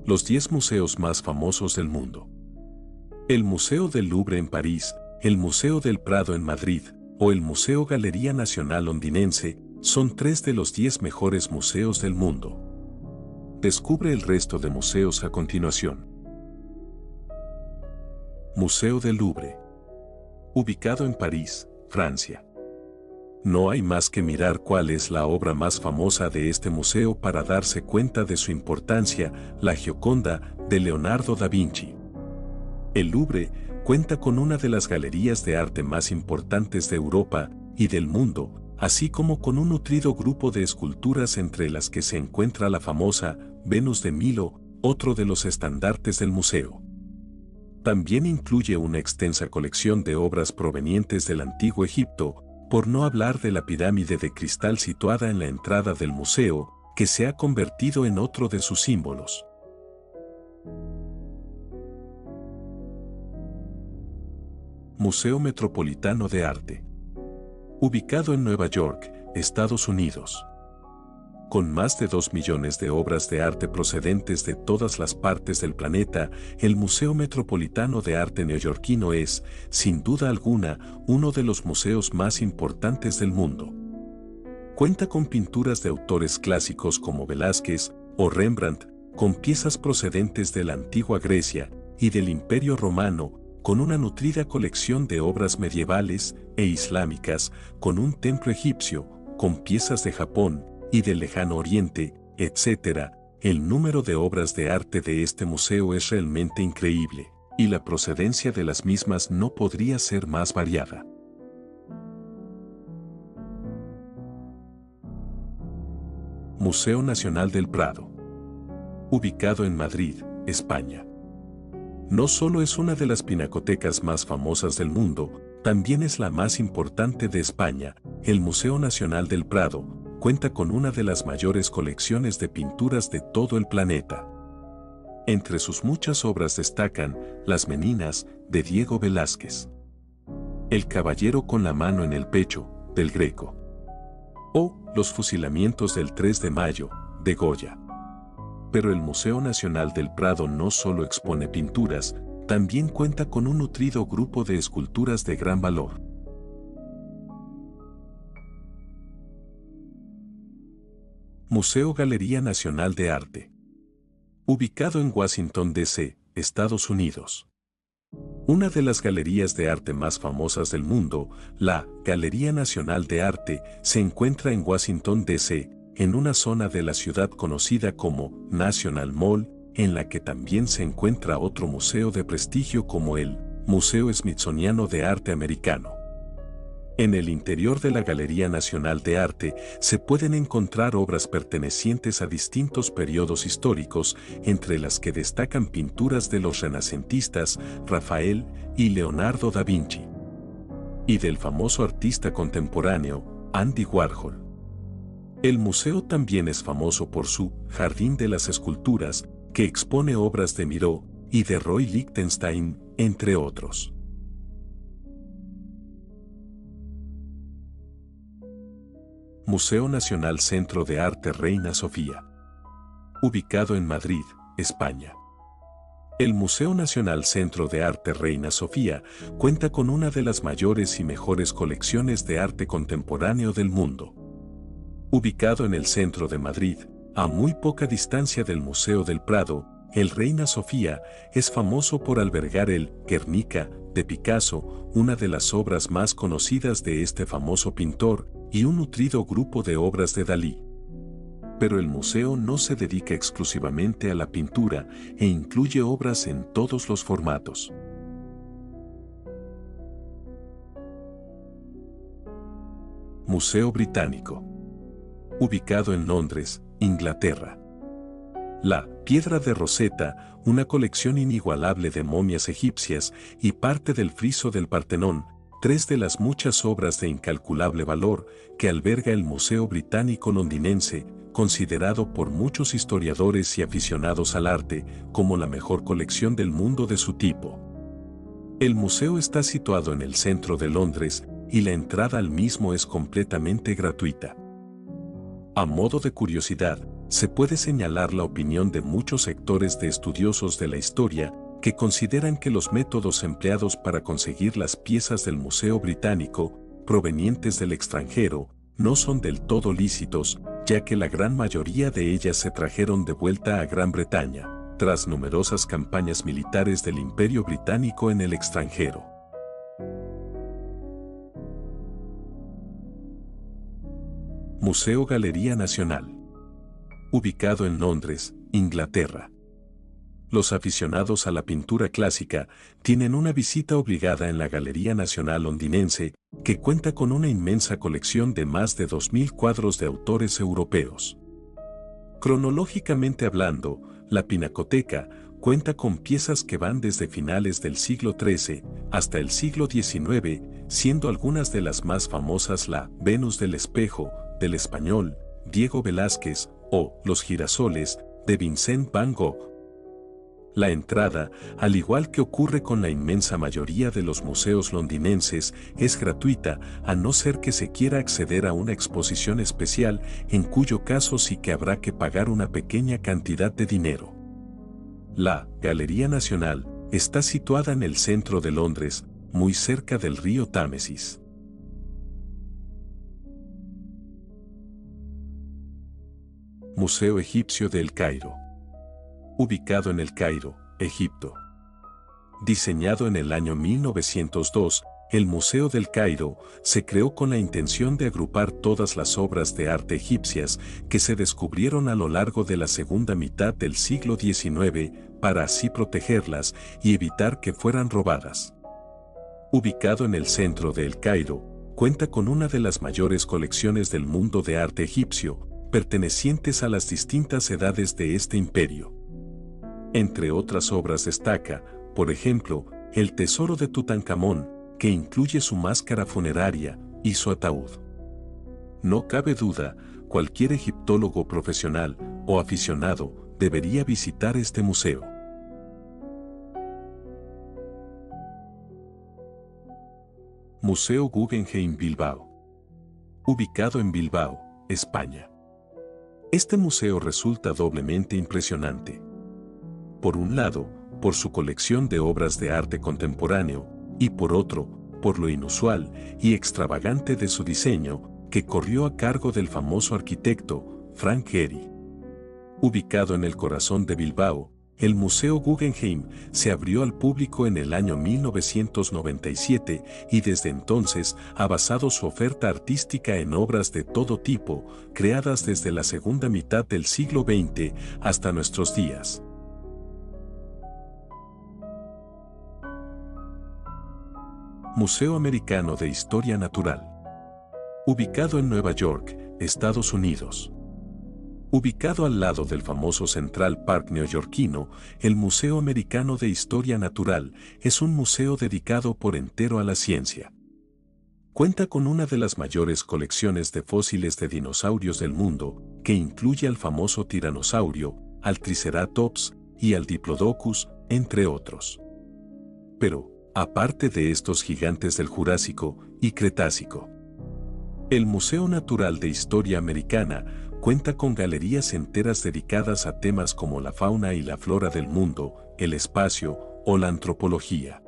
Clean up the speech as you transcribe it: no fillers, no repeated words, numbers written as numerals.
Los 10 museos más famosos del mundo. El Museo del Louvre en París, el Museo del Prado en Madrid o el Museo Galería Nacional Londinense son 3 de los 10 mejores museos del mundo. Descubre el resto de museos a continuación. Museo del Louvre. Ubicado en París, Francia. No hay más que mirar cuál es la obra más famosa de este museo para darse cuenta de su importancia, la Gioconda, de Leonardo da Vinci. El Louvre cuenta con una de las galerías de arte más importantes de Europa y del mundo, así como con un nutrido grupo de esculturas entre las que se encuentra la famosa Venus de Milo, otro de los estandartes del museo. También incluye una extensa colección de obras provenientes del Antiguo Egipto, por no hablar de la pirámide de cristal situada en la entrada del museo, que se ha convertido en otro de sus símbolos. Museo Metropolitano de Arte. Ubicado en Nueva York, Estados Unidos. Con más de 2 millones de obras de arte procedentes de todas las partes del planeta, el Museo Metropolitano de Arte neoyorquino es, sin duda alguna, uno de los museos más importantes del mundo. Cuenta con pinturas de autores clásicos como Velázquez o Rembrandt, con piezas procedentes de la antigua Grecia y del Imperio Romano, con una nutrida colección de obras medievales e islámicas, con un templo egipcio, con piezas de Japón y del Lejano Oriente, etc. El número de obras de arte de este museo es realmente increíble, y la procedencia de las mismas no podría ser más variada. Museo Nacional del Prado. Ubicado en Madrid, España. No solo es una de las pinacotecas más famosas del mundo, también es la más importante de España. El Museo Nacional del Prado cuenta con una de las mayores colecciones de pinturas de todo el planeta. Entre sus muchas obras destacan Las Meninas, de Diego Velázquez, El Caballero con la mano en el pecho, del Greco, o Los fusilamientos del 3 de mayo, de Goya. Pero el Museo Nacional del Prado no solo expone pinturas, también cuenta con un nutrido grupo de esculturas de gran valor. Museo Galería Nacional de Arte. Ubicado en Washington, D.C., Estados Unidos. Una de las galerías de arte más famosas del mundo, la Galería Nacional de Arte, se encuentra en Washington, D.C., en una zona de la ciudad conocida como National Mall, en la que también se encuentra otro museo de prestigio como el Museo Smithsoniano de Arte Americano. En el interior de la Galería Nacional de Arte se pueden encontrar obras pertenecientes a distintos periodos históricos, entre las que destacan pinturas de los renacentistas Rafael y Leonardo da Vinci, y del famoso artista contemporáneo Andy Warhol. El museo también es famoso por su Jardín de las Esculturas, que expone obras de Miró y de Roy Lichtenstein, entre otros. Museo Nacional Centro de Arte Reina Sofía. Ubicado en Madrid, España. El Museo Nacional Centro de Arte Reina Sofía cuenta con una de las mayores y mejores colecciones de arte contemporáneo del mundo. Ubicado en el centro de Madrid, a muy poca distancia del Museo del Prado, el Reina Sofía es famoso por albergar el Guernica de Picasso, una de las obras más conocidas de este famoso pintor, y un nutrido grupo de obras de Dalí. Pero el museo no se dedica exclusivamente a la pintura e incluye obras en todos los formatos. Museo Británico. Ubicado en Londres, Inglaterra. La Piedra de Rosetta, una colección inigualable de momias egipcias y parte del friso del Partenón, 3 de las muchas obras de incalculable valor que alberga el Museo Británico Londinense, considerado por muchos historiadores y aficionados al arte como la mejor colección del mundo de su tipo. El museo está situado en el centro de Londres y la entrada al mismo es completamente gratuita. A modo de curiosidad, se puede señalar la opinión de muchos sectores de estudiosos de la historia que consideran que los métodos empleados para conseguir las piezas del Museo Británico, provenientes del extranjero, no son del todo lícitos, ya que la gran mayoría de ellas se trajeron de vuelta a Gran Bretaña, tras numerosas campañas militares del Imperio Británico en el extranjero. Museo Galería Nacional. Ubicado en Londres, Inglaterra. Los aficionados a la pintura clásica tienen una visita obligada en la Galería Nacional londinense, que cuenta con una inmensa colección de más de 2000 cuadros de autores europeos. Cronológicamente hablando, la Pinacoteca cuenta con piezas que van desde finales del siglo XIII hasta el siglo XIX, siendo algunas de las más famosas la Venus del Espejo, del español Diego Velázquez, o Los girasoles, de Vincent van Gogh. La entrada, al igual que ocurre con la inmensa mayoría de los museos londinenses, es gratuita, a no ser que se quiera acceder a una exposición especial, en cuyo caso sí que habrá que pagar una pequeña cantidad de dinero. La Galería Nacional está situada en el centro de Londres, muy cerca del río Támesis. Museo Egipcio de El Cairo. Ubicado en El Cairo, Egipto. Diseñado en el año 1902, el Museo del Cairo se creó con la intención de agrupar todas las obras de arte egipcias que se descubrieron a lo largo de la segunda mitad del siglo XIX, para así protegerlas y evitar que fueran robadas. Ubicado en el centro de El Cairo, cuenta con una de las mayores colecciones del mundo de arte egipcio, pertenecientes a las distintas edades de este imperio. Entre otras obras destaca, por ejemplo, el Tesoro de Tutankamón, que incluye su máscara funeraria y su ataúd. No cabe duda, cualquier egiptólogo profesional o aficionado debería visitar este museo. Museo Guggenheim Bilbao. Ubicado en Bilbao, España. Este museo resulta doblemente impresionante. Por un lado, por su colección de obras de arte contemporáneo, y por otro, por lo inusual y extravagante de su diseño, que corrió a cargo del famoso arquitecto Frank Gehry. Ubicado en el corazón de Bilbao, el Museo Guggenheim se abrió al público en el año 1997 y desde entonces ha basado su oferta artística en obras de todo tipo, creadas desde la segunda mitad del siglo XX hasta nuestros días. Museo Americano de Historia Natural. Ubicado en Nueva York, Estados Unidos. Ubicado al lado del famoso Central Park neoyorquino, el Museo Americano de Historia Natural es un museo dedicado por entero a la ciencia. Cuenta con una de las mayores colecciones de fósiles de dinosaurios del mundo, que incluye al famoso tiranosaurio, al Triceratops y al Diplodocus, entre otros. Pero, aparte de estos gigantes del Jurásico y Cretácico, el Museo Natural de Historia Americana cuenta con galerías enteras dedicadas a temas como la fauna y la flora del mundo, el espacio o la antropología.